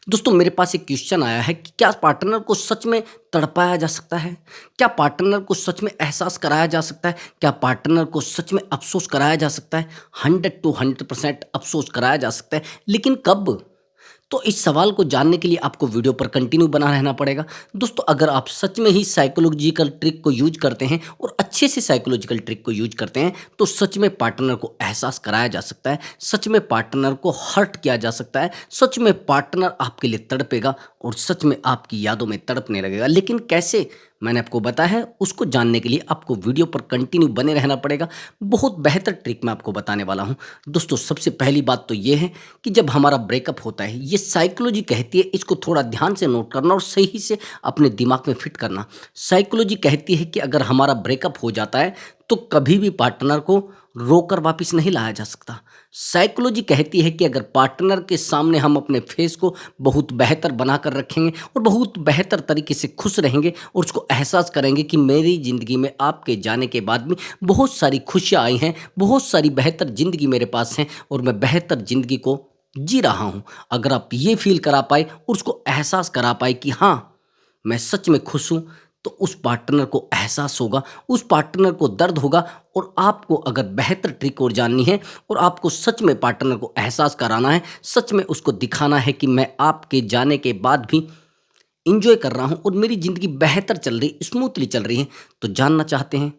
दोस्तों मेरे पास एक क्वेश्चन आया है कि क्या पार्टनर को सच में तड़पाया जा सकता है? क्या पार्टनर को सच में एहसास कराया जा सकता है? क्या पार्टनर को सच में अफ़सोस कराया जा सकता है? 100 टू 100% अफ़सोस कराया जा सकता है, लेकिन कब? तो इस सवाल को जानने के लिए आपको वीडियो पर कंटिन्यू बना रहना पड़ेगा। दोस्तों अगर आप सच में ही साइकोलॉजिकल ट्रिक को यूज़ करते हैं और अच्छे से साइकोलॉजिकल ट्रिक को यूज़ करते हैं, तो सच में पार्टनर को एहसास कराया जा सकता है, सच में पार्टनर को हर्ट किया जा सकता है, सच में पार्टनर आपके लिए तड़पेगा और सच में आपकी यादों में तड़पने लगेगा। लेकिन कैसे? मैंने आपको बताया है, उसको जानने के लिए आपको वीडियो पर कंटिन्यू बने रहना पड़ेगा। बहुत बेहतर ट्रिक मैं आपको बताने वाला हूँ। दोस्तों सबसे पहली बात तो ये है कि जब हमारा ब्रेकअप होता है, ये साइकोलॉजी कहती है, इसको थोड़ा ध्यान से नोट करना और सही से अपने दिमाग में फिट करना। साइकोलॉजी कहती है कि अगर हमारा ब्रेकअप हो जाता है तो कभी भी पार्टनर को रोकर वापस नहीं लाया जा सकता। साइकोलॉजी कहती है कि अगर पार्टनर के सामने हम अपने फेस को बहुत बेहतर बना कर रखेंगे और बहुत बेहतर तरीके से खुश रहेंगे और उसको एहसास करेंगे कि मेरी ज़िंदगी में आपके जाने के बाद भी बहुत सारी खुशियाँ आई हैं, बहुत सारी बेहतर ज़िंदगी मेरे पास हैं और मैं बेहतर ज़िंदगी को जी रहा हूँ। अगर आप ये फ़ील करा पाए और उसको एहसास करा पाए कि हाँ, मैं सच में खुश हूँ, तो उस पार्टनर को एहसास होगा, उस पार्टनर को दर्द होगा। और आपको अगर बेहतर ट्रिक और जाननी है और आपको सच में पार्टनर को एहसास कराना है, सच में उसको दिखाना है कि मैं आपके जाने के बाद भी एन्जॉय कर रहा हूँ और मेरी ज़िंदगी बेहतर चल रही, स्मूथली चल रही है, तो जानना चाहते हैं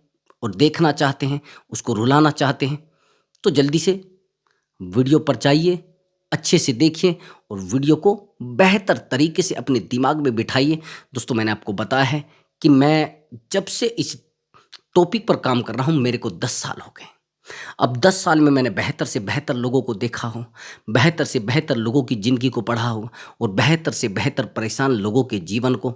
और देखना चाहते हैं, उसको रुलाना चाहते हैं, तो जल्दी से वीडियो पर जाइए, अच्छे से देखिए और वीडियो को बेहतर तरीके से अपने दिमाग में बिठाइए। दोस्तों मैंने आपको बताया है कि मैं जब से इस टॉपिक पर काम कर रहा हूँ, मेरे को 10 साल हो गए। अब 10 साल में मैंने बेहतर से बेहतर लोगों को देखा हो, बेहतर से बेहतर लोगों की ज़िंदगी को पढ़ा हो और बेहतर से बेहतर परेशान लोगों के जीवन को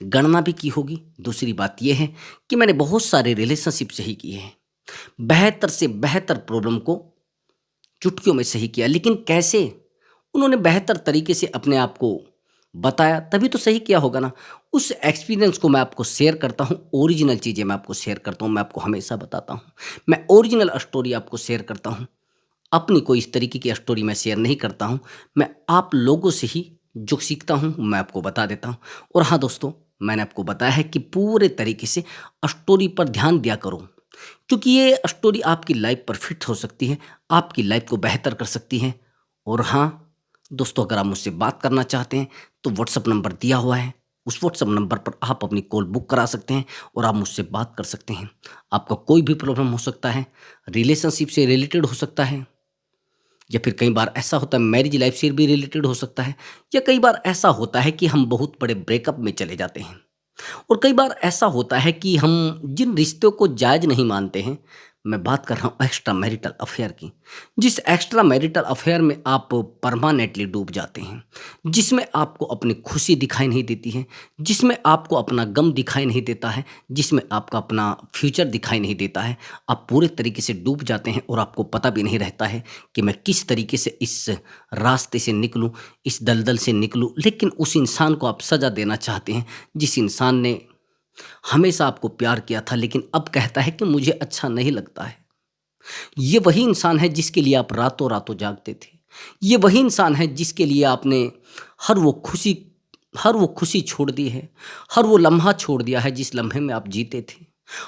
गणना भी की होगी। दूसरी बात ये है कि मैंने बहुत सारे रिलेशनशिप सही किए हैं, बेहतर से बेहतर प्रॉब्लम को चुटकियों में सही किया। लेकिन कैसे? उन्होंने बेहतर तरीके से अपने आप को बताया, तभी तो सही किया होगा ना। उस एक्सपीरियंस को मैं आपको शेयर करता हूँ, ओरिजिनल चीज़ें मैं आपको शेयर करता हूँ, मैं आपको हमेशा बताता हूँ। मैं ओरिजिनल स्टोरी आपको शेयर करता हूँ, अपनी कोई इस तरीके की स्टोरी मैं शेयर नहीं करता हूँ। मैं आप लोगों से ही जो सीखता हूँ, मैं आपको बता देता हूँ। और हाँ दोस्तों, मैंने आपको बताया है कि पूरे तरीके से स्टोरी पर ध्यान दिया करो, क्योंकि ये स्टोरी आपकी लाइफ पर फिट हो सकती है, आपकी लाइफ को बेहतर कर सकती है। और हाँ दोस्तों, अगर आप मुझसे बात करना चाहते हैं तो व्हाट्सअप नंबर दिया हुआ है, उस व्हाट्सअप नंबर पर आप अपनी कॉल बुक करा सकते हैं और आप मुझसे बात कर सकते हैं। आपका कोई भी प्रॉब्लम हो सकता है, रिलेशनशिप से रिलेटेड हो सकता है, या फिर कई बार ऐसा होता है मैरिज लाइफ से भी रिलेटेड हो सकता है, या कई बार ऐसा होता है कि हम बहुत बड़े ब्रेकअप में चले जाते हैं। और कई बार ऐसा होता है कि हम जिन रिश्तों को जायज़ नहीं मानते हैं, मैं बात कर रहा हूँ एक्स्ट्रा मैरिटल अफेयर की, जिस एक्स्ट्रा मैरिटल अफेयर में आप परमानेंटली डूब जाते हैं, जिसमें आपको अपनी खुशी दिखाई नहीं देती है, जिसमें आपको अपना गम दिखाई नहीं देता है, जिसमें आपका अपना फ्यूचर दिखाई नहीं देता है। आप पूरे तरीके से डूब जाते हैं और आपको पता भी नहीं रहता है कि मैं किस तरीके से इस रास्ते से निकलूँ, इस दलदल से निकलूँ। लेकिन उस इंसान को आप सज़ा देना चाहते हैं, जिस इंसान ने हमेशा आपको प्यार किया था, लेकिन अब कहता है कि मुझे अच्छा नहीं लगता है। ये वही इंसान है जिसके लिए आप रातों-रातों जागते थे। ये वही इंसान है जिसके लिए आपने हर वो खुशी हर वो खुशी छोड़ दी है, हर वो लम्हा छोड़ दिया है जिस लम्हे में आप जीते थे।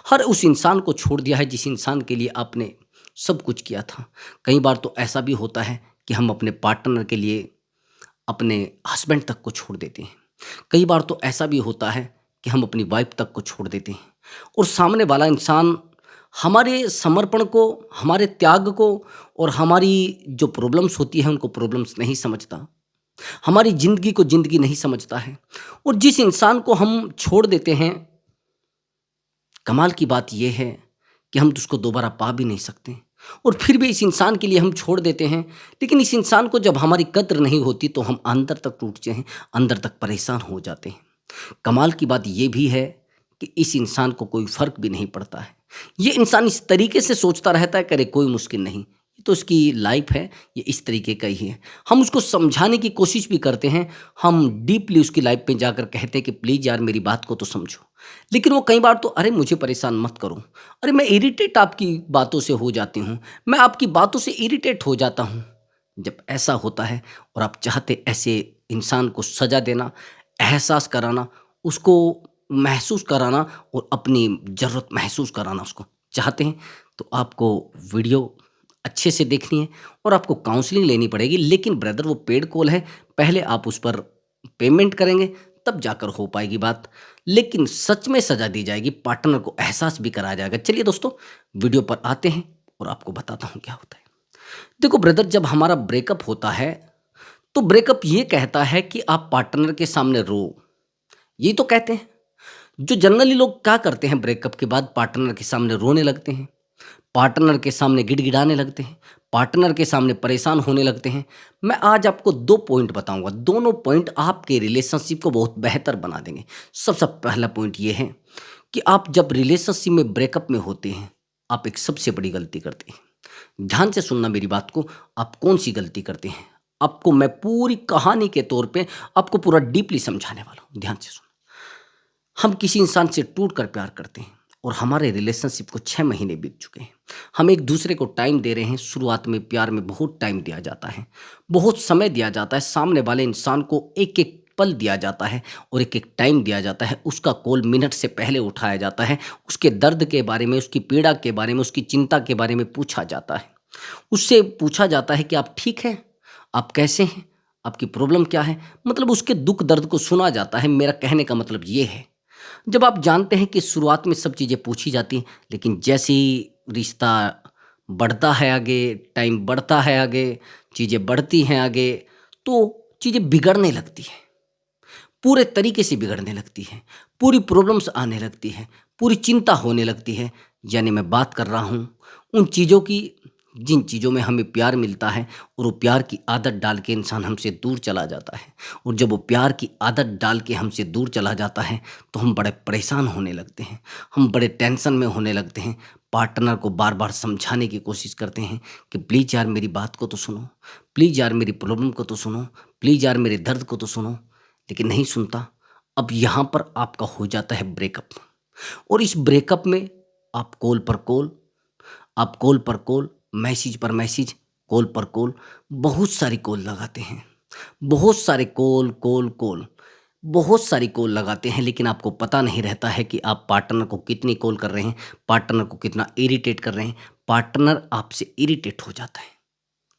हर उस इंसान को छोड़ दिया है जिस इंसान के लिए आपने सब कुछ किया था। कई बार तो ऐसा भी होता है कि हम अपने पार्टनर के लिए अपने हस्बैंड तक को छोड़ देते हैं। कई बार तो ऐसा भी होता है कि हम अपनी वाइफ तक को छोड़ देते हैं और सामने वाला इंसान हमारे समर्पण को, हमारे त्याग को और हमारी जो प्रॉब्लम्स होती हैं उनको प्रॉब्लम्स नहीं समझता, हमारी ज़िंदगी को ज़िंदगी नहीं समझता है। और जिस इंसान को हम छोड़ देते हैं, कमाल की बात ये है कि हम तो उसको दोबारा पा भी नहीं सकते और फिर भी इस इंसान के लिए हम छोड़ देते हैं। लेकिन इस इंसान को जब हमारी कद्र नहीं होती तो हम अंदर तक टूटते हैं, अंदर तक परेशान हो जाते हैं। कमाल की बात ये भी है कि इस इंसान को कोई फ़र्क भी नहीं पड़ता है। ये इंसान इस तरीके से सोचता रहता है कि अरे कोई मुश्किल नहीं, ये तो इसकी लाइफ़ है, ये इस तरीके का ही है। हम उसको समझाने की कोशिश भी करते हैं, हम डीपली उसकी लाइफ़ में जाकर कहते हैं कि प्लीज़ यार मेरी बात को तो समझो। लेकिन वो कई बार तो अरे मुझे परेशान मत करो, अरे मैं इरिटेट आपकी बातों से हो जाती हूँ, मैं आपकी बातों से इरिटेट हो जाता हूँ। जब ऐसा होता है और आप चाहते ऐसे इंसान को सज़ा देना, एहसास कराना, उसको महसूस कराना और अपनी ज़रूरत महसूस कराना उसको चाहते हैं, तो आपको वीडियो अच्छे से देखनी है और आपको काउंसलिंग लेनी पड़ेगी। लेकिन ब्रदर वो पेड कॉल है, पहले आप उस पर पेमेंट करेंगे तब जाकर हो पाएगी बात। लेकिन सच में सज़ा दी जाएगी, पार्टनर को एहसास भी कराया जाएगा। चलिए दोस्तों, वीडियो पर आते हैं और आपको बताता हूँ क्या होता है। देखो ब्रदर, जब हमारा ब्रेकअप होता है, तो ब्रेकअप ये कहता है कि आप पार्टनर के सामने रो, यही तो कहते हैं। जो जनरली लोग क्या करते हैं, ब्रेकअप के बाद पार्टनर के सामने रोने लगते हैं, पार्टनर के सामने गिड़गिड़ाने लगते हैं, पार्टनर के सामने परेशान होने लगते हैं। मैं आज आपको 2 पॉइंट बताऊँगा, दोनों पॉइंट आपके रिलेशनशिप को बहुत बेहतर बना देंगे। सबसे पहला पॉइंट ये है कि आप जब रिलेशनशिप में ब्रेकअप में होते हैं, आप एक सबसे बड़ी गलती करते हैं। ध्यान से सुनना मेरी बात को, आप कौन-सी गलती करते हैं? आपको मैं पूरी कहानी के तौर पे आपको पूरा डीपली समझाने वाला हूँ, ध्यान से सुनो। हम किसी इंसान से टूट कर प्यार करते हैं और हमारे रिलेशनशिप को 6 महीने बीत चुके हैं। हम एक दूसरे को टाइम दे रहे हैं। शुरुआत में प्यार में बहुत टाइम दिया जाता है, बहुत समय दिया जाता है, सामने वाले इंसान को एक एक पल दिया जाता है और एक एक टाइम दिया जाता है। उसका कॉल मिनट से पहले उठाया जाता है, उसके दर्द के बारे में, उसकी पीड़ा के बारे में, उसकी चिंता के बारे में पूछा जाता है। उससे पूछा जाता है कि आप ठीक हैं, आप कैसे हैं, आपकी प्रॉब्लम क्या है, मतलब उसके दुख दर्द को सुना जाता है। मेरा कहने का मतलब ये है, जब आप जानते हैं कि शुरुआत में सब चीज़ें पूछी जाती हैं, लेकिन जैसे ही रिश्ता बढ़ता है आगे, टाइम बढ़ता है आगे, चीज़ें बढ़ती हैं आगे, तो चीज़ें बिगड़ने लगती हैं, पूरे तरीके से बिगड़ने लगती हैं, पूरी प्रॉब्लम्स आने लगती हैं, पूरी चिंता होने लगती है। यानी मैं बात कर रहा हूँ उन चीज़ों की, जिन चीज़ों में हमें प्यार मिलता है और वो प्यार की आदत डाल के इंसान हमसे दूर चला जाता है। और जब वो प्यार की आदत डाल के हमसे दूर चला जाता है, तो हम बड़े परेशान होने लगते हैं, हम बड़े टेंशन में होने लगते हैं। पार्टनर को बार बार समझाने की कोशिश करते हैं कि प्लीज़ यार मेरी बात को तो सुनो, प्लीज़ यार मेरी प्रॉब्लम को तो सुनो, प्लीज़ यार मेरे दर्द को तो सुनो, लेकिन नहीं सुनता। अब यहाँ पर आपका हो जाता है ब्रेकअप। और इस ब्रेकअप में आप कॉल पर कॉल, आप कॉल पर कॉल, मैसेज पर मैसेज, कॉल पर कॉल, बहुत सारी कॉल लगाते हैं। बहुत सारे कॉल, कॉल, कॉल, बहुत सारी कॉल लगाते हैं, लेकिन आपको पता नहीं रहता है कि आप पार्टनर को कितनी कॉल कर रहे हैं, पार्टनर को कितना इरिटेट कर रहे हैं। पार्टनर आपसे इरिटेट हो जाता है।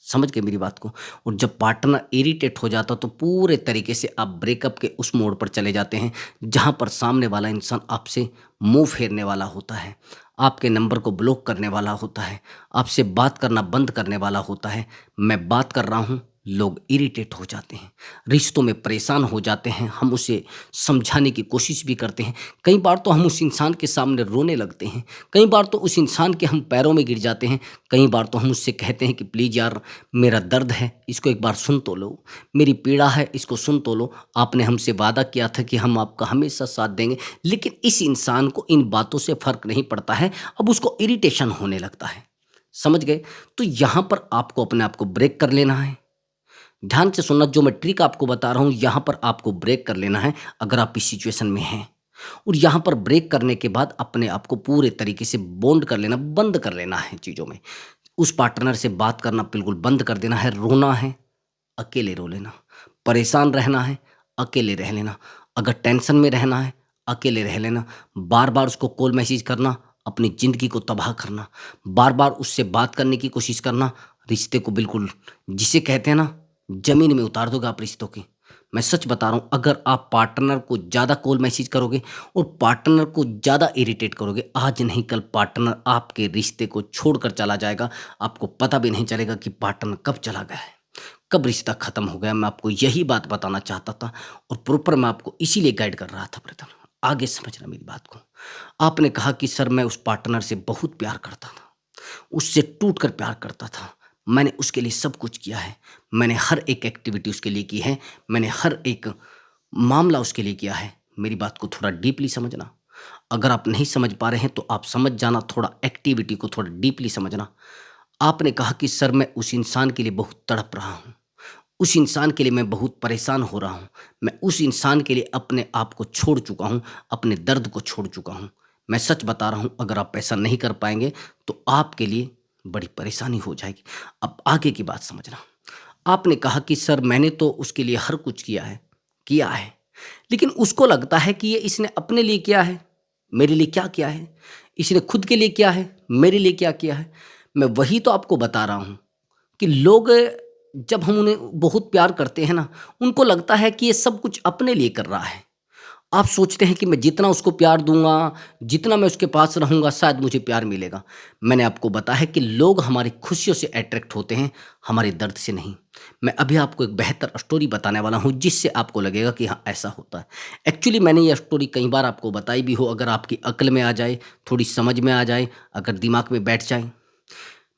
समझ गए मेरी बात को? और जब पार्टनर इरिटेट हो जाता तो पूरे तरीके से आप ब्रेकअप के उस मोड़ पर चले जाते हैं, जहाँ पर सामने वाला इंसान आपसे मुँह फेरने वाला होता है, आपके नंबर को ब्लॉक करने वाला होता है, आपसे बात करना बंद करने वाला होता है। मैं बात कर रहा हूँ, लोग इरिटेट हो जाते हैं, रिश्तों में परेशान हो जाते हैं। हम उसे समझाने की कोशिश भी करते हैं। कई बार तो हम उस इंसान के सामने रोने लगते हैं, कई बार तो उस इंसान के हम पैरों में गिर जाते हैं, कई बार तो हम उससे कहते हैं कि प्लीज़ यार मेरा दर्द है, इसको एक बार सुन तो लो, मेरी पीड़ा है, इसको सुन तो लो। आपने हमसे वादा किया था कि हम आपका हमेशा साथ देंगे, लेकिन इस इंसान को इन बातों से फ़र्क नहीं पड़ता है, अब उसको इरिटेशन होने लगता है। समझ गए? तो यहाँ पर आपको अपने आप को ब्रेक कर लेना है। ध्यान से सुनना, जो मैं ट्रिक आपको बता रहा हूँ, यहाँ पर आपको ब्रेक कर लेना है अगर आप इस सिचुएशन में हैं। और यहाँ पर ब्रेक करने के बाद अपने आप को पूरे तरीके से बॉन्ड कर लेना, बंद कर लेना है चीज़ों में। उस पार्टनर से बात करना बिल्कुल बंद कर देना है। रोना है, अकेले रो लेना। परेशान रहना है, अकेले रह लेना। अगर टेंशन में रहना है, अकेले रह लेना। बार-बार उसको कॉल मैसेज करना, अपनी ज़िंदगी को तबाह करना। बार-बार उससे बात करने की कोशिश करना, रिश्ते को बिल्कुल, जिसे कहते हैं ना, ज़मीन में उतार दोगे आप रिश्तों की। मैं सच बता रहा हूँ, अगर आप पार्टनर को ज़्यादा कॉल मैसेज करोगे और पार्टनर को ज़्यादा इरिटेट करोगे, आज नहीं कल पार्टनर आपके रिश्ते को छोड़कर चला जाएगा। आपको पता भी नहीं चलेगा कि पार्टनर कब चला गया है, कब रिश्ता ख़त्म हो गया। मैं आपको यही बात बताना चाहता था और प्रॉपर मैं आपको इसीलिए गाइड कर रहा था ब्रदर। आगे समझना मेरी बात को। आपने कहा कि सर मैं उस पार्टनर से बहुत प्यार करता था, उससे टूट कर प्यार करता था। मैंने उसके लिए सब कुछ किया है। मैंने हर एक एक्टिविटी उसके लिए की है। मैंने हर एक मामला उसके लिए किया है। मेरी बात को थोड़ा डीपली समझना। अगर आप नहीं समझ पा रहे हैं तो आप समझ जाना, थोड़ा एक्टिविटी को थोड़ा डीपली समझना। आपने कहा कि सर मैं उस इंसान के लिए बहुत तड़प रहा हूँ, उस इंसान के लिए मैं बहुत परेशान हो रहा हूँ, मैं उस इंसान के लिए अपने आप को छोड़ चुका हूँ, अपने दर्द को छोड़ चुका हूँ। मैं सच बता रहा हूँ, अगर आप ऐसा नहीं कर पाएँगे तो आपके लिए बड़ी परेशानी हो जाएगी। अब आगे की बात समझना। आपने कहा कि सर मैंने तो उसके लिए हर कुछ किया है। लेकिन उसको लगता है कि ये इसने अपने लिए किया है, मेरे लिए क्या किया है? इसने खुद के लिए किया है, मेरे लिए क्या किया है? मैं वही तो आपको बता रहा हूँ कि लोग जब हम उन्हें बहुत प्यार करते हैं ना, उनको लगता है कि ये सब कुछ अपने लिए कर रहा है। आप सोचते हैं कि मैं जितना उसको प्यार दूँगा, जितना मैं उसके पास रहूँगा शायद मुझे प्यार मिलेगा। मैंने आपको बताया है कि लोग हमारी खुशियों से अट्रैक्ट होते हैं, हमारे दर्द से नहीं। मैं अभी आपको एक बेहतर स्टोरी बताने वाला हूँ जिससे आपको लगेगा कि हाँ, ऐसा होता है। एक्चुअली मैंने ये स्टोरी कई बार आपको बताई भी हो, अगर आपकी अक्ल में आ जाए, थोड़ी समझ में आ जाए, अगर दिमाग में बैठ जाए।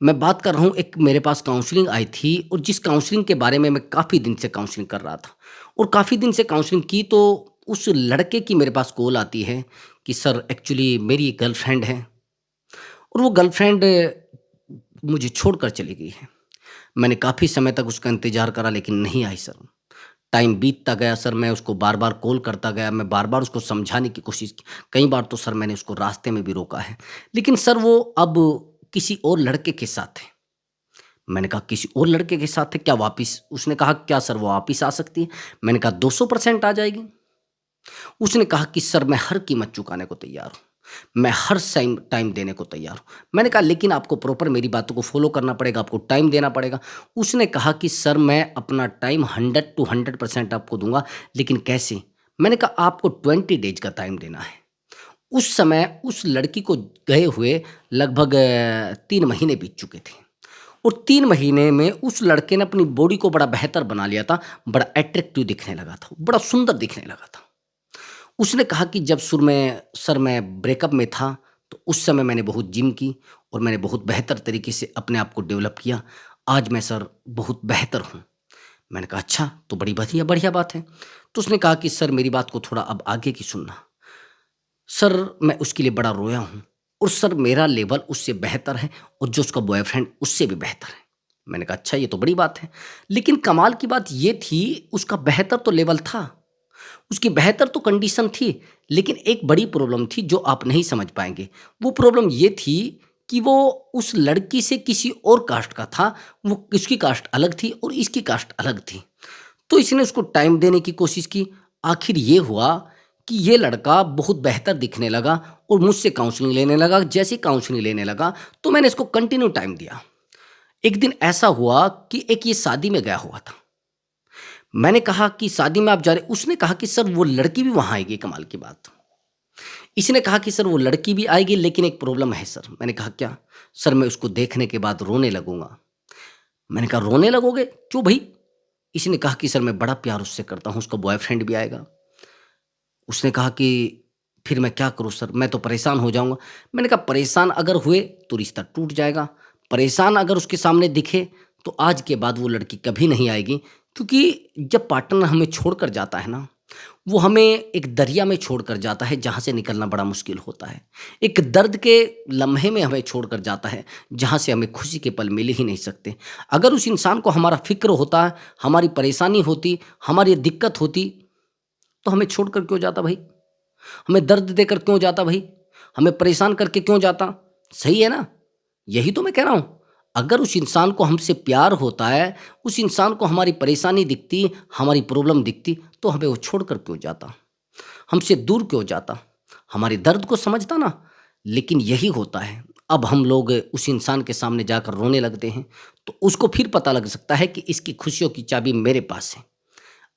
मैं बात कर रहा हूँ, एक मेरे पास काउंसलिंग आई थी और जिस काउंसलिंग के बारे में मैं काफ़ी दिन से काउंसलिंग कर रहा था और काफ़ी दिन से काउंसलिंग की तो उस लड़के की मेरे पास कॉल आती है कि सर एक्चुअली मेरी एक गर्लफ्रेंड है और वो गर्लफ्रेंड मुझे छोड़कर चली गई है। मैंने काफ़ी समय तक उसका इंतज़ार करा लेकिन नहीं आई सर। टाइम बीतता गया सर, मैं उसको बार-बार कॉल करता गया, मैं बार-बार उसको समझाने की कोशिश की। कई बार तो सर मैंने उसको रास्ते में भी रोका है। लेकिन सर वो अब किसी और लड़के के साथ है। मैंने कहा किसी और लड़के के साथ है क्या वापिस? उसने कहा क्या सर वो वापिस आ सकती है? मैंने कहा 200% आ जाएगी। उसने कहा कि सर मैं हर कीमत चुकाने को तैयार हूँ। मैं हर टाइम टाइम देने को तैयार हूँ। मैंने कहा लेकिन आपको प्रॉपर मेरी बातों को फ़ॉलो करना पड़ेगा, आपको टाइम देना पड़ेगा। उसने कहा कि सर मैं अपना टाइम 100 टू 100% आपको दूँगा, लेकिन कैसे? मैंने कहा आपको 20 डेज़ का टाइम देना है। उस समय उस लड़की को गए हुए लगभग 3 महीने बीत चुके थे और 3 महीने में उस लड़के ने अपनी बॉडी को बड़ा बेहतर बना लिया था, बड़ा अट्रैक्टिव दिखने लगा था, बड़ा सुंदर दिखने लगा था। उसने कहा कि जब शुरू में सर मैं ब्रेकअप में था, तो उस समय मैंने बहुत जिम की और मैंने बहुत बेहतर तरीके से अपने आप को डेवलप किया। आज मैं सर बहुत बेहतर हूँ। मैंने कहा अच्छा, तो बड़ी बढ़िया बढ़िया बात है। तो उसने कहा कि सर मेरी बात को थोड़ा अब आगे की सुनना। सर मैं उसके लिए बड़ा रोया हूँ और सर मेरा लेवल उससे बेहतर है और जो उसका बॉयफ्रेंड उससे भी बेहतर है। मैंने कहा अच्छा ये तो बड़ी बात है। लेकिन कमाल की बात ये थी उसका बेहतर तो लेवल था, उसकी बेहतर तो कंडीशन थी, लेकिन एक बड़ी प्रॉब्लम थी जो आप नहीं समझ पाएँगे। वो प्रॉब्लम ये थी कि वो उस लड़की से किसी और कास्ट का था, वो उसकी कास्ट अलग थी और इसकी कास्ट अलग थी। तो इसने उसको टाइम देने की कोशिश की। आखिर ये हुआ कि ये लड़का बहुत बेहतर दिखने लगा और मुझसे काउंसलिंग लेने लगा। जैसे ही काउंसलिंग लेने लगा, तो मैंने इसको कंटिन्यू टाइम दिया। एक दिन ऐसा हुआ कि एक ये शादी में गया हुआ था। मैंने कहा कि शादी में आप जा रहे, उसने कहा कि सर वो लड़की भी वहाँ आएगी, कमाल की बात। इसने कहा कि सर वो लड़की भी आएगी लेकिन एक प्रॉब्लम है सर। मैंने कहा क्या? सर मैं उसको देखने के बाद रोने लगूँगा। मैंने कहा रोने लगोगे? क्यों भई? इसने कहा कि सर मैं बड़ा प्यार उससे करता हूँ, उसका बॉयफ्रेंड भी आएगा। उसने कहा कि फिर मैं क्या करूँ सर? मैं तो परेशान हो जाऊँगा। मैंने कहा परेशान अगर हुए तो रिश्ता टूट जाएगा। परेशान अगर उसके सामने दिखे तो आज के बाद वो लड़की कभी नहीं आएगी, क्योंकि जब पार्टनर हमें छोड़कर जाता है ना, वो हमें एक दरिया में छोड़कर जाता है जहाँ से निकलना बड़ा मुश्किल होता है। एक दर्द के लम्हे में हमें छोड़कर जाता है जहाँ से हमें खुशी के पल मिल ही नहीं सकते। अगर उस इंसान को हमारा फ़िक्र होता, हमारी परेशानी होती, हमारी दिक्कत होती, तो हमें छोड़कर क्यों जाता भई? हमें दर्द देकर क्यों जाता भई? हमें परेशान करके क्यों जाता? सही है ना? यही तो मैं कह रहा हूँ। अगर उस इंसान को हमसे प्यार होता है, उस इंसान को हमारी परेशानी दिखती, हमारी प्रॉब्लम दिखती, तो हमें वो छोड़कर क्यों जाता? हमसे दूर क्यों जाता? हमारे दर्द को समझता ना। लेकिन यही होता है, अब हम लोग उस इंसान के सामने जाकर रोने लगते हैं, तो उसको फिर पता लग सकता है कि इसकी खुशियों की चाबी मेरे पास है।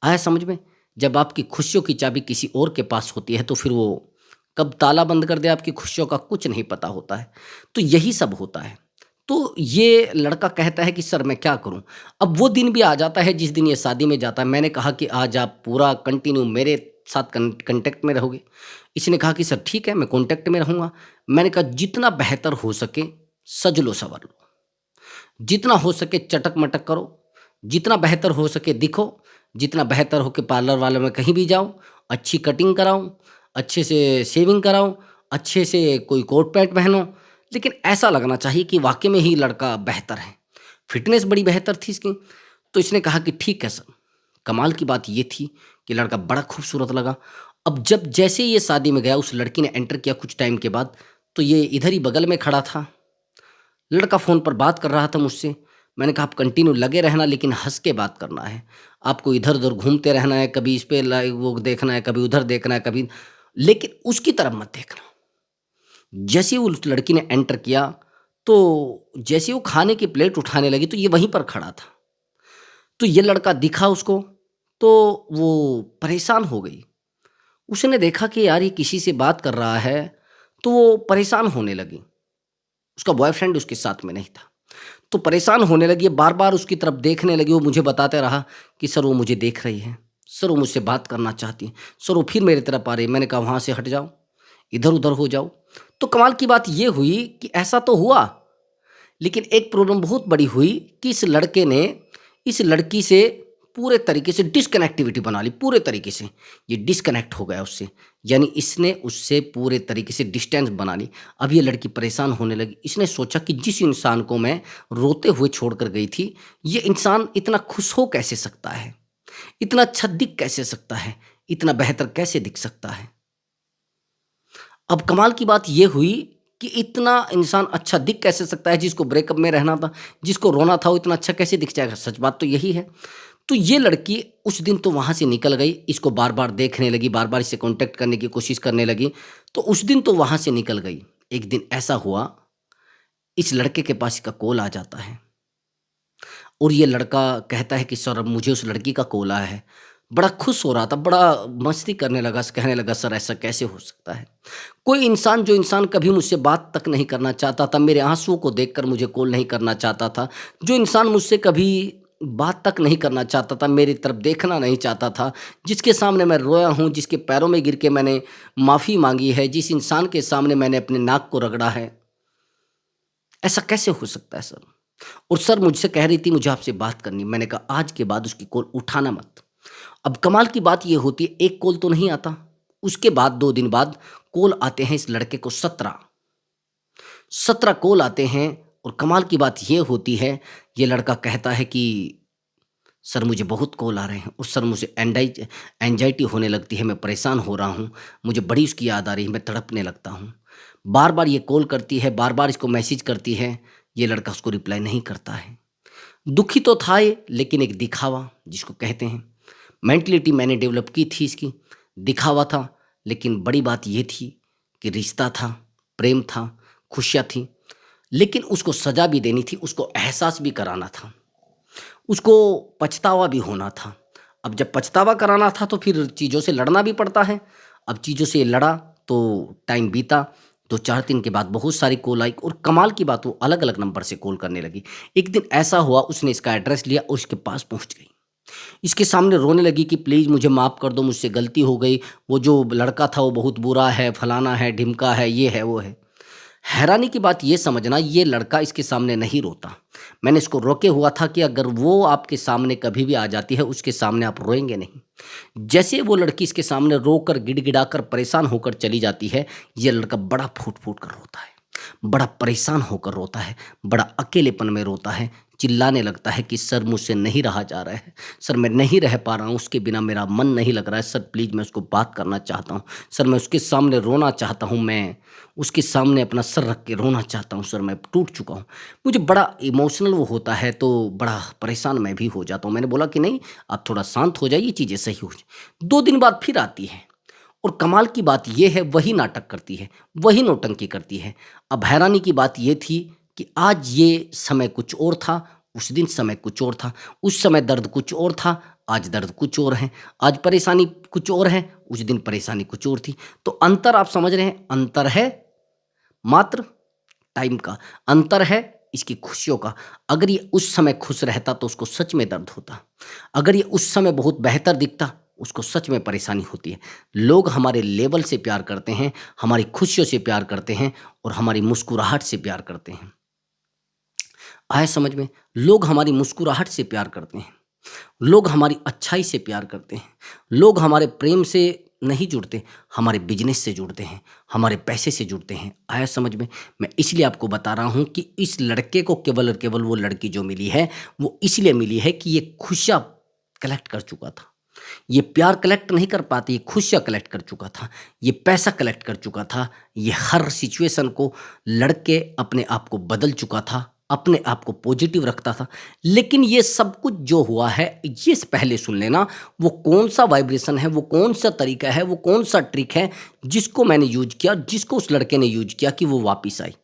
आया समझ में? जब आपकी खुशियों की चाबी किसी और के पास होती है तो फिर वो कब ताला बंद कर दे आपकी खुशियों का कुछ नहीं पता होता है। तो यही सब होता है। तो ये लड़का कहता है कि सर मैं क्या करूँ? अब वो दिन भी आ जाता है जिस दिन ये शादी में जाता है। मैंने कहा कि आज आप पूरा कंटिन्यू मेरे साथ कॉन्टैक्ट में रहोगे? इसने कहा कि सर ठीक है, मैं कॉन्टैक्ट में रहूँगा। मैंने कहा जितना बेहतर हो सके सज लो संवर लो। जितना हो सके चटक-मटक करो, जितना बेहतर हो सके दिखो, जितना बेहतर हो के पार्लर वाले में कहीं भी जाओ, अच्छी कटिंग कराओ, अच्छे से शेविंग कराओ, अच्छे से कोई कोट पैंट पहनो, लेकिन ऐसा लगना चाहिए कि वाक़ई में ही लड़का बेहतर है। फ़िटनेस बड़ी बेहतर थी इसकी, तो इसने कहा कि ठीक है सर। कमाल की बात ये थी कि लड़का बड़ा खूबसूरत लगा। अब जब जैसे ही ये शादी में गया, उस लड़की ने एंटर किया कुछ टाइम के बाद, तो ये इधर ही बगल में खड़ा था। लड़का फ़ोन पर बात कर रहा था मुझसे। मैंने कहा आप कंटिन्यू लगे रहना लेकिन हँस के बात करना है। आपको इधर-उधर घूमते रहना है, कभी इस पे लाइक वो देखना है, कभी उधर देखना है, कभी लेकिन उसकी तरफ मत देखना। जैसे ही उस लड़की ने एंटर किया, तो जैसे ही वो खाने की प्लेट उठाने लगी तो ये वहीं पर खड़ा था। तो ये लड़का दिखा उसको, तो वो परेशान हो गई। उसने देखा कि यार ये किसी से बात कर रहा है, तो वो परेशान होने लगी। उसका बॉयफ्रेंड उसके साथ में नहीं था। तो परेशान होने लगी, बार-बार उसकी तरफ देखने लगी। वो मुझे बताते रहा कि सर वो मुझे देख रही है, सर वो मुझसे बात करना चाहती है, सर वो फिर मेरी तरफ आ रही है। मैंने कहा वहाँ से हट जाओ, इधर-उधर हो जाओ। तो कमाल की बात ये हुई कि ऐसा तो हुआ, लेकिन एक प्रॉब्लम बहुत बड़ी हुई कि इस लड़के ने इस लड़की से पूरे तरीके से डिस्कनेक्टिविटी बना ली, पूरे तरीके से। ये डिस्कनेक्ट हो गया उससे, यानी इसने उससे पूरे तरीके से डिस्टेंस बना ली। अब ये लड़की परेशान होने लगी। इसने सोचा कि जिस इंसान को मैं रोते हुए छोड़कर गई थी, ये इंसान इतना खुश हो कैसे सकता है? इतना अच्छा दिख कैसे सकता है? इतना बेहतर कैसे दिख सकता है? अब कमाल की बात ये हुई कि इतना इंसान अच्छा दिख कैसे सकता है, जिसको ब्रेकअप में रहना था, जिसको रोना था, वो इतना अच्छा कैसे दिख जाएगा? सच बात तो यही है। तो ये लड़की उस दिन तो वहाँ से निकल गई, इसको बार-बार देखने लगी, बार-बार इससे कॉन्टैक्ट करने की कोशिश करने लगी, तो उस दिन तो वहाँ से निकल गई। एक दिन ऐसा हुआ, इस लड़के के पास इसका कॉल आ जाता है और ये लड़का कहता है कि सर अब मुझे उस लड़की का कॉल आया है। बड़ा खुश हो रहा था, बड़ा मस्ती करने लगा, कहने लगा सर ऐसा कैसे हो सकता है? कोई इंसान जो इंसान कभी मुझसे बात तक नहीं करना चाहता था, मेरे आँसुओं को देखकर मुझे कॉल नहीं करना चाहता था, जो इंसान मुझसे कभी बात तक नहीं करना चाहता था, मेरी तरफ देखना नहीं चाहता था, जिसके सामने मैं रोया हूँ, जिसके पैरों में गिर के मैंने माफ़ी माँगी है, जिस इंसान के सामने मैंने अपने नाक को रगड़ा है, ऐसा कैसे हो सकता है सर? और सर मुझसे कह रही थी मुझे आपसे बात करनी। मैंने कहा आज के बाद उसकी कॉल उठाना मत। अब कमाल की बात ये होती है, एक कॉल तो नहीं आता, उसके बाद 2 दिन बाद कॉल आते हैं इस लड़के को 17। 17 कॉल आते हैं और कमाल की बात ये होती है, ये लड़का कहता है कि सर मुझे बहुत कॉल आ रहे हैं और सर मुझे एंजाइटी होने लगती है, मैं परेशान हो रहा हूँ, मुझे बड़ी उसकी याद आ रही है, मैं तड़पने लगता हूँ। बार-बार ये कॉल करती है, बार-बार इसको मैसेज करती है, ये लड़का उसको रिप्लाई नहीं करता है। दुखी तो था ये, लेकिन एक दिखावा जिसको कहते हैं, मेंटालिटी मैंने डेवलप की थी इसकी, दिखावा था, लेकिन बड़ी बात ये थी कि रिश्ता था, प्रेम था, खुशियाँ थी, लेकिन उसको सज़ा भी देनी थी, उसको एहसास भी कराना था, उसको पछतावा भी होना था। अब जब पछतावा कराना था तो फिर चीज़ों से लड़ना भी पड़ता है। अब चीज़ों से लड़ा तो टाइम बीता, 2-4 दिन के बाद बहुत सारी कॉल आई और कमाल की बात वो अलग-अलग नंबर से कॉल करने लगी। एक दिन ऐसा हुआ उसने इसका एड्रेस लिया और इसके पास पहुँच गई। इसके सामने रोने लगी कि प्लीज़ मुझे माफ़ कर दो, मुझसे गलती हो गई, वो जो लड़का था वो बहुत बुरा है, फलाना है, ढिमका है, ये है, वो है। हैरानी की बात ये समझना, ये लड़का इसके सामने नहीं रोता। मैंने इसको रोके हुआ था कि अगर वो आपके सामने कभी भी आ जाती है, उसके सामने आप रोएँगे नहीं। जैसे वो लड़की इसके सामने रोकर, गिड़गिड़ाकर, परेशान होकर चली जाती है, ये लड़का बड़ा फूट-फूट कर रोता है, बड़ा परेशान होकर रोता है, बड़ा अकेलेपन में रोता है, चिल्लाने लगता है कि सर मुझसे नहीं रहा जा रहा है, सर मैं नहीं रह पा रहा हूँ, उसके बिना मेरा मन नहीं लग रहा है, सर प्लीज़ मैं उसको बात करना चाहता हूँ, सर मैं उसके सामने रोना चाहता हूँ, मैं उसके सामने अपना सर रख के रोना चाहता हूँ, सर मैं टूट चुका हूँ। मुझे बड़ा इमोशनल वो होता है तो बड़ा परेशान मैं भी हो जाता हूँ। मैंने बोला कि नहीं आप थोड़ा शांत हो जाइए, चीज़ें सही हो जाए। 2 दिन बाद फिर आती है और कमाल की बात ये है वही नाटक करती है, वही नौटंकी करती है। अब हैरानी की बात ये थी कि आज ये समय कुछ और था, उस दिन समय कुछ और था। उस समय दर्द कुछ और था, आज दर्द कुछ और है। आज परेशानी कुछ और है, उस दिन परेशानी कुछ और थी। तो अंतर आप समझ रहे हैं, अंतर है मात्र टाइम का, अंतर है इसकी खुशियों का। अगर ये उस समय खुश रहता तो उसको सच में दर्द होता। अगर ये उस समय बहुत बेहतर दिखता, उसको सच में परेशानी होती है। लोग हमारे लेवल से प्यार करते हैं, हमारी खुशियों से प्यार करते हैं और हमारी मुस्कुराहट से प्यार करते हैं। आया समझ में? लोग हमारी मुस्कुराहट से प्यार करते हैं। लोग हमारी अच्छाई से प्यार करते हैं। लोग हमारे प्रेम से नहीं जुड़ते, हमारे बिज़नेस से जुड़ते हैं, हमारे पैसे से जुड़ते हैं। आया समझ में? मैं इसलिए आपको बता रहा हूँ कि इस लड़के को केवल और केवल वो लड़की जो मिली है, वो इसलिए मिली है कि ये खुशियाँ कलेक्ट कर चुका था। ये प्यार कलेक्ट नहीं कर पाती, ये खुशियाँ कलेक्ट कर चुका था, ये पैसा कलेक्ट कर चुका था, ये हर सिचुएशन को लड़ के अपने आप को बदल चुका था अपने आप को पॉजिटिव रखता था। लेकिन ये सब कुछ जो हुआ है, ये पहले सुन लेना, वो कौन-सा वाइब्रेशन है, वो कौन-सा तरीका है, वो कौन-सा ट्रिक है, जिसको मैंने यूज़ किया, जिसको उस लड़के ने यूज़ किया कि वो वापिस आई।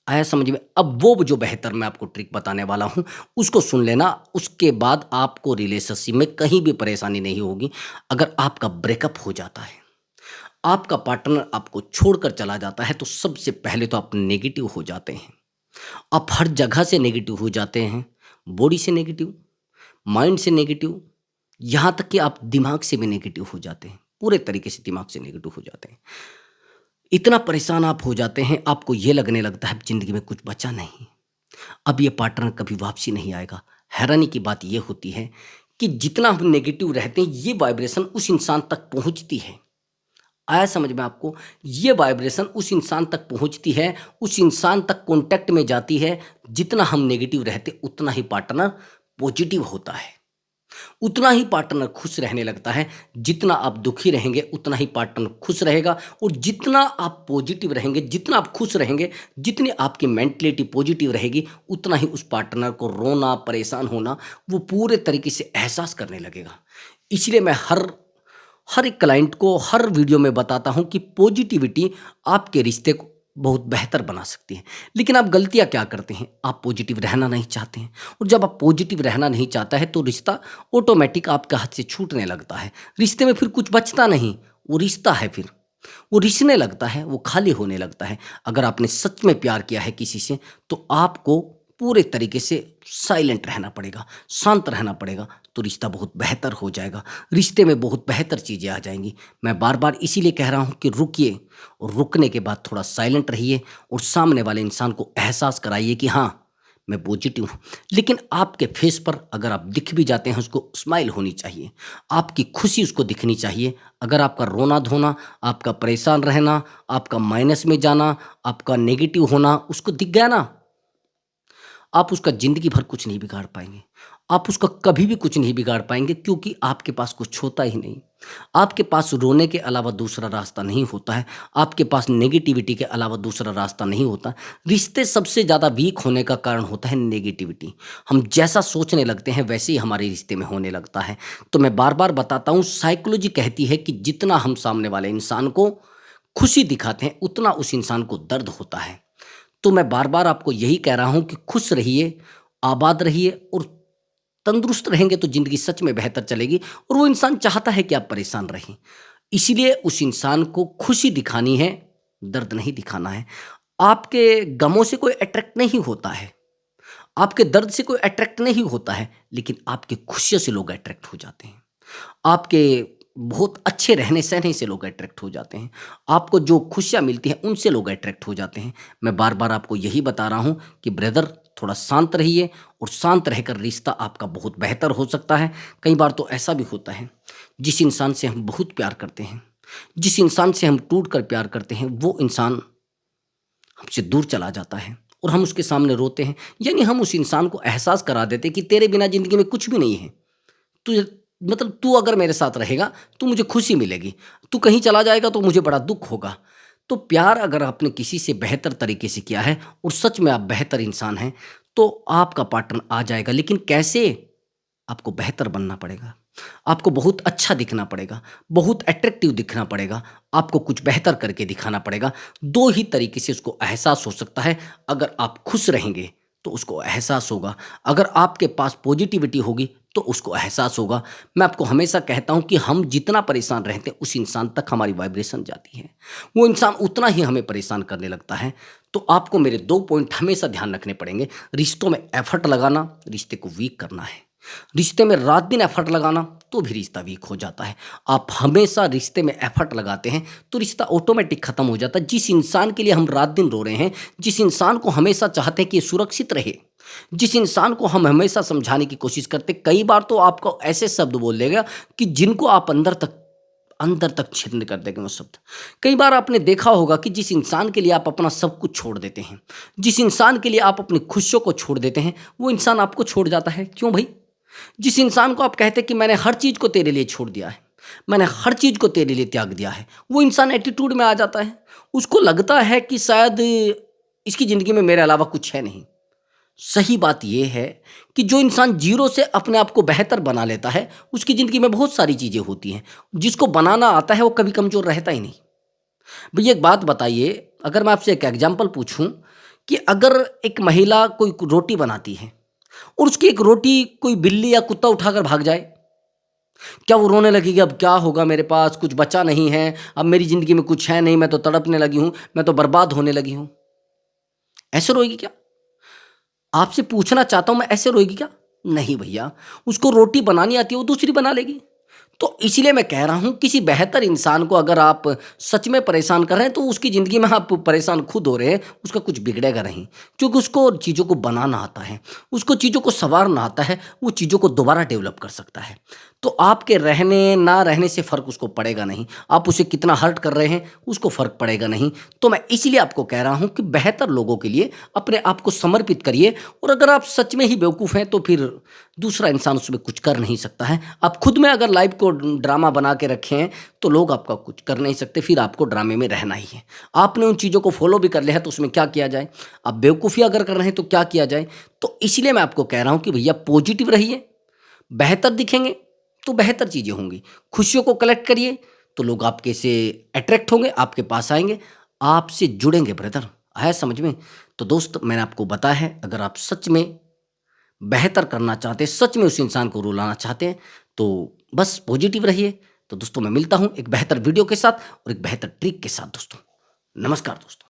आया समझ में? अब वो जो बेहतर मैं आपको ट्रिक बताने वाला हूँ, उसको सुन लेना, उसके बाद आपको रिलेशनशिप में कहीं भी परेशानी नहीं होगी। अगर आपका ब्रेकअप हो जाता है, आपका पार्टनर आपको छोड़कर चला जाता है, तो सबसे पहले तो आप नेगेटिव हो जाते हैं। आप हर जगह से नेगेटिव हो जाते हैं, बॉडी से नेगेटिव, माइंड से नेगेटिव, यहाँ तक कि आप दिमाग से भी नेगेटिव हो जाते हैं, पूरे तरीके से दिमाग से नेगेटिव हो जाते हैं। इतना परेशान आप हो जाते हैं, आपको ये लगने लगता है ज़िंदगी में कुछ बचा नहीं, अब ये पार्टनर कभी वापसी नहीं आएगा। हैरानी की बात ये होती है कि जितना हम नेगेटिव रहते हैं, ये वाइब्रेशन उस इंसान तक पहुँचती है। आया समझ में आपको? ये वाइब्रेशन उस इंसान तक पहुँचती है, उस इंसान तक कॉन्टैक्ट में जाती है, जितना हम नेगेटिव रहते उतना ही पार्टनर पॉजिटिव होता है। उतना ही पार्टनर खुश रहने लगता है, जितना आप दुखी रहेंगे उतना ही पार्टनर खुश रहेगा, और जितना आप पॉजिटिव रहेंगे, जितना आप खुश रहेंगे, जितनी आपकी मेंटलिटी पॉजिटिव रहेगी, उतना ही उस पार्टनर को रोना, परेशान होना, वो पूरे तरीके से एहसास करने लगेगा। इसलिए मैं हर हर एक क्लाइंट को हर वीडियो में बताता हूँ कि पॉजिटिविटी आपके रिश्ते को बहुत बेहतर बना सकती है। लेकिन आप गलतियाँ क्या करते हैं? आप पॉजिटिव रहना नहीं चाहते हैं, और जब आप पॉजिटिव रहना नहीं चाहता है, तो रिश्ता ऑटोमेटिक आपके हाथ से छूटने लगता है। रिश्ते में फिर कुछ बचता नहीं, वो रिश्ता है फिर, वो रिसने लगता है, वो खाली होने लगता है। अगर आपने सच में प्यार किया है किसी से, तो आपको पूरे तरीके से साइलेंट रहना पड़ेगा, शांत रहना पड़ेगा, तो रिश्ता बहुत बेहतर हो जाएगा। रिश्ते में बहुत बेहतर चीज़ें आ जाएँगी। मैं बार-बार इसीलिए कह रहा हूँ कि रुकिए, और रुकने के बाद थोड़ा साइलेंट रहिए, और सामने वाले इंसान को एहसास कराइए कि हाँ, मैं पॉजिटिव हूँ। लेकिन आपके फेस पर अगर आप दिख भी जाते हैं, उसको स्माइल होनी चाहिए, आपकी खुशी उसको दिखनी चाहिए। अगर आपका रोना-धोना, आपका परेशान रहना, आपका माइनस में जाना, आपका नेगेटिव होना उसको दिख गया ना, आप उसका ज़िंदगी भर कुछ नहीं बिगाड़ पाएँगे। आप उसका कभी भी कुछ नहीं बिगाड़ पाएँगे, क्योंकि आपके पास कुछ होता ही नहीं। आपके पास रोने के अलावा दूसरा रास्ता नहीं होता है, आपके पास नेगेटिविटी के अलावा दूसरा रास्ता नहीं होता। रिश्ते सबसे ज़्यादा वीक होने का कारण होता है नेगेटिविटी। हम जैसा सोचने लगते हैं, वैसे ही हमारे रिश्ते में होने लगता है। तो मैं बार-बार बताता हूँ, साइकोलॉजी कहती है कि जितना हम सामने वाले इंसान को खुशी दिखाते हैं, उतना उस इंसान को दर्द होता है। तो मैं बार-बार आपको यही कह रहा हूँ कि खुश रहिए, आबाद रहिए, और तंदुरुस्त रहेंगे तो ज़िंदगी सच में बेहतर चलेगी, और वो इंसान चाहता है कि आप परेशान रहें। इसीलिए उस इंसान को खुशी दिखानी है, दर्द नहीं दिखाना है। आपके गमों से कोई अट्रैक्ट नहीं होता है, आपके दर्द से कोई अट्रैक्ट नहीं होता है, लेकिन आपकी खुशियों से लोग अट्रैक्ट हो जाते हैं। आपके बहुत अच्छे रहने-सहने से लोग अट्रैक्ट हो जाते हैं। आपको जो खुशियाँ मिलती हैं, उनसे लोग अट्रैक्ट हो जाते हैं। मैं बार-बार आपको यही बता रहा हूँ कि ब्रदर, थोड़ा शांत रहिए, और शांत रहकर रिश्ता आपका बहुत बेहतर हो सकता है। कई बार तो ऐसा भी होता है, जिस इंसान से हम बहुत प्यार करते हैं, जिस इंसान से हम टूट कर प्यार करते हैं, वो इंसान हमसे दूर चला जाता है, और हम उसके सामने रोते हैं। यानी हम उस इंसान को एहसास करा देते हैं कि तेरे बिना ज़िंदगी में कुछ भी नहीं है। तुझे, मतलब तू अगर मेरे साथ रहेगा तो मुझे खुशी मिलेगी, तू कहीं चला जाएगा तो मुझे बड़ा दुख होगा। तो प्यार अगर आपने किसी से बेहतर तरीके से किया है, और सच में आप बेहतर इंसान हैं, तो आपका पार्टनर आ जाएगा। लेकिन कैसे? आपको बेहतर बनना पड़ेगा, आपको बहुत अच्छा दिखना पड़ेगा, बहुत अट्रैक्टिव दिखना पड़ेगा, आपको कुछ बेहतर करके दिखाना पड़ेगा। दो ही तरीके से उसको एहसास हो सकता है। अगर आप खुश रहेंगे तो उसको एहसास होगा, अगर आपके पास पॉजिटिविटी होगी तो उसको एहसास होगा। मैं आपको हमेशा कहता हूँ कि हम जितना परेशान रहते हैं, उस इंसान तक हमारी वाइब्रेशन जाती है, वो इंसान उतना ही हमें परेशान करने लगता है। तो आपको मेरे 2 पॉइंट हमेशा ध्यान रखने पड़ेंगे। रिश्तों में एफर्ट लगाना, रिश्ते को वीक करना है। रिश्ते में रात दिन एफर्ट लगाना, तो भी रिश्ता वीक हो जाता है। आप हमेशा रिश्ते में एफर्ट लगाते हैं, तो रिश्ता ऑटोमेटिक खत्म हो जाता है। जिस इंसान के लिए हम रात दिन रो रहे हैं, जिस इंसान को हमेशा चाहते हैं कि ये सुरक्षित रहे, जिस इंसान को हम हमेशा समझाने की कोशिश करते, कई बार तो आपको ऐसे शब्द बोल देगा कि जिनको आप अंदर तक छिन्न कर देंगे वो शब्द। कई बार आपने देखा होगा कि जिस इंसान के लिए आप अपना सब कुछ छोड़ देते हैं, जिस इंसान के लिए आप अपनी खुशियों को छोड़ देते हैं, वो इंसान आपको छोड़ जाता है। क्यों भाई? जिस इंसान को आप कहते हैं कि मैंने हर चीज़ को तेरे लिए छोड़ दिया है, मैंने हर चीज़ को तेरे लिए त्याग दिया है, वो इंसान एटीट्यूड में आ जाता है। उसको लगता है कि शायद इसकी ज़िंदगी में मेरे अलावा कुछ है नहीं। सही बात ये है कि जो इंसान ज़ीरो से अपने आप को बेहतर बना लेता है, उसकी ज़िंदगी में बहुत सारी चीज़ें होती हैं। जिसको बनाना आता है, वो कभी कमज़ोर रहता ही नहीं। भैया एक बात बताइए, अगर मैं आपसे एक एग्ज़ाम्पल पूछूँ कि अगर एक महिला कोई रोटी बनाती है और उसकी एक रोटी कोई बिल्ली या कुत्ता उठाकर भाग जाए, क्या वो रोने लगेगी, अब क्या होगा मेरे पास, कुछ बचा नहीं है, अब मेरी ज़िंदगी में कुछ है नहीं, मैं तो तड़पने लगी हूँ, मैं तो बर्बाद होने लगी हूँ। ऐसे रोएगी क्या? आपसे पूछना चाहता हूँ मैं, ऐसे रोएगी क्या? नहीं भैया, उसको रोटी बनानी आती है, वो दूसरी बना लेगी। तो इसीलिए मैं कह रहा हूँ, किसी बेहतर इंसान को अगर आप सच में परेशान कर रहे हैं, तो उसकी ज़िंदगी में आप परेशान खुद हो रहे हैं, उसका कुछ बिगड़ेगा नहीं। क्योंकि उसको चीज़ों को बनाना आता है, उसको चीज़ों को सँवारना आता है, वो चीज़ों को दोबारा डेवलप कर सकता है। तो आपके रहने, ना रहने से फ़र्क उसको पड़ेगा नहीं। आप उसे कितना हर्ट कर रहे हैं, उसको फ़र्क पड़ेगा नहीं। तो मैं इसीलिए आपको कह रहा हूँ कि बेहतर लोगों के लिए अपने आप को समर्पित करिए, और अगर आप सच में ही बेवकूफ़ हैं, तो फिर दूसरा इंसान उसमें कुछ कर नहीं सकता है। आप खुद में अगर लाइफ़ को ड्रामा बना के रखे हैं, तो लोग आपका कुछ कर नहीं सकते, फिर आपको ड्रामे में रहना ही है। आपने उन चीज़ों को फ़ॉलो भी कर लिया है, तो उसमें क्या किया जाए? आप बेवकूफ़ी अगर कर रहे हैं, तो क्या किया जाए? तो इसीलिए मैं आपको कह रहा हूँ कि भैया पॉज़िटिव रहिए, बेहतर दिखेंगे, तो बेहतर चीज़ें होंगी। खुशियों को कलेक्ट करिए, तो लोग आपके से अट्रैक्ट होंगे, आपके पास आएँगे, आपसे जुड़ेंगे ब्रदर। आया समझ में? तो दोस्त, मैंने आपको बताया है, अगर आप सच में बेहतर करना चाहते हैं, सच में उस इंसान को रुलाना चाहते हैं, तो बस पॉजिटिव रहिए। तो दोस्तों, मैं मिलता हूँ एक बेहतर वीडियो के साथ और एक बेहतर ट्रिक के साथ दोस्तों। नमस्कार दोस्तों।